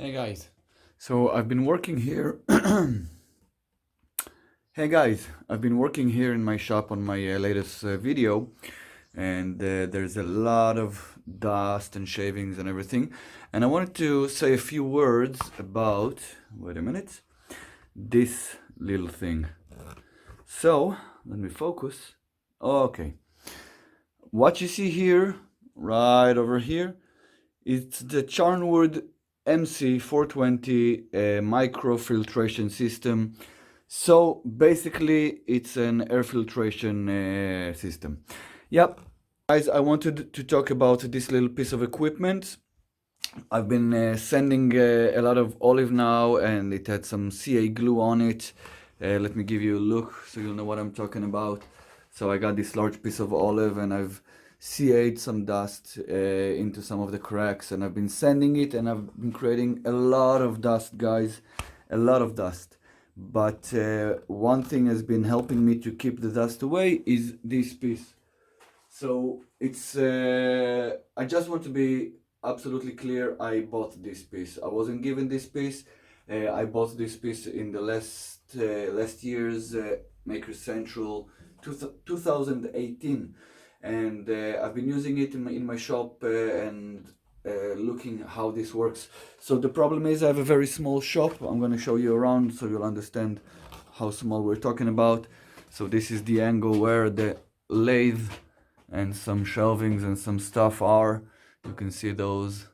Hey guys, so I've been working here. Hey guys, I've been working here in my shop on my latest video, and there's a lot of dust and shavings and everything. And I wanted to say a few words about, wait a minute, this little thing. So, let me focus. Okay, what you see here, right over here, it's the Charnwood MC420 micro filtration system. So basically, it's an air filtration system. Yep, guys, I wanted to talk about this little piece of equipment. I've been sending a lot of olive now, and it had some CA glue on it. Let me give you a look so you'll know what I'm talking about. So I got this large piece of olive, and I've CA'd some dust into some of the cracks, and I've been sending it, and I've been creating a lot of dust, guys, a lot of dust. But one thing has been helping me to keep the dust away is this piece. So it's I just want to be absolutely clear. I bought this piece. I wasn't given this piece. I bought this piece in the last year's Maker Central 2018, and I've been using it in my shop and looking how this works. So the problem is I have a very small shop. I'm going to show you around so you'll understand how small we're talking about. So this is the angle where the lathe and some shelvings and some stuff are. You can see those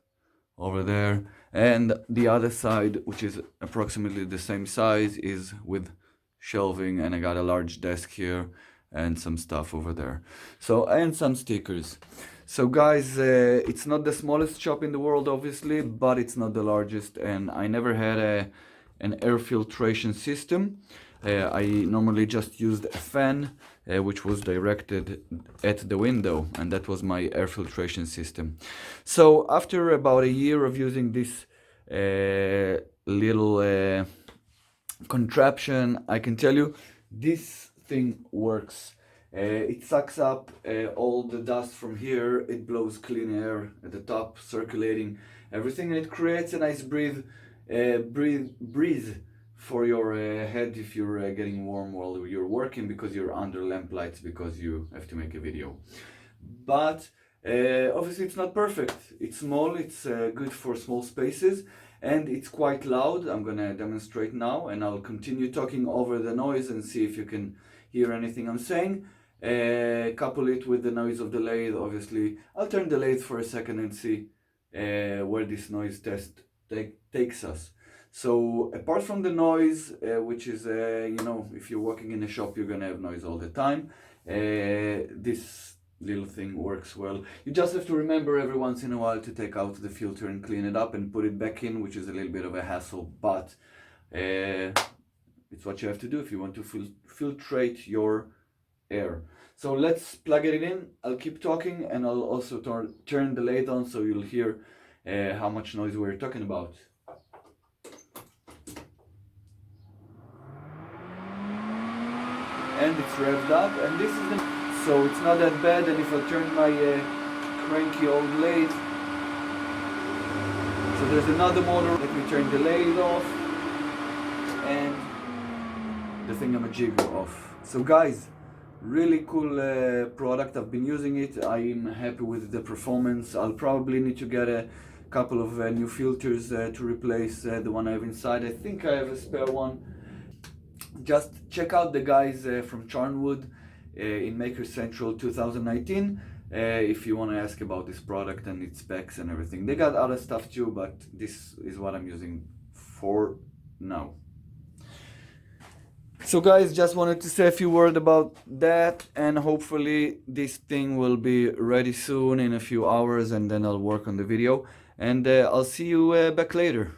over there. And the other side, which is approximately the same size, is with shelving, and I got a large desk here and some stuff over there. So, and some stickers. So guys, it's not the smallest shop in the world, obviously, but it's not the largest, and I never had an air filtration system. I normally just used a fan, which was directed at the window, and that was my air filtration system. So after about a year of using this little contraption, I can tell you this thing works. It sucks up all the dust from here. It blows clean air at the top, circulating everything, and it creates a nice breeze for your head if you're getting warm while you're working, because you're under lamp lights, because you have to make a video. But obviously it's not perfect. It's small, it's good for small spaces, and it's quite loud. I'm gonna demonstrate now, and I'll continue talking over the noise and see if you can hear anything I'm saying. Couple it with the noise of the lathe, obviously. I'll turn the lathe for a second and see where this noise test takes us. So apart from the noise, which is, you know, if you're working in a shop, you're gonna have noise all the time. This little thing works well. You just have to remember every once in a while to take out the filter and clean it up and put it back in, which is a little bit of a hassle, but it's what you have to do if you want to filtrate your air. So let's plug it in. I'll keep talking, and I'll also turn the lathe on so you'll hear how much noise we're talking about. And it's revved up, and this is so it's not that bad. And if I turn my cranky old lathe, so there's another motor. Let me turn the lathe off, and the thingamajig off. So guys, really cool product. I've been using it. I'm happy with the performance. I'll probably need to get a couple of new filters to replace the one I have inside. I think I have a spare one. Just check out the guys from Charnwood in Maker Central 2019 if you want to ask about this product and its specs and everything. They got other stuff too, but this is what I'm using for now. So guys, just wanted to say a few words about that, and hopefully this thing will be ready soon in a few hours, and then I'll work on the video, and I'll see you back later.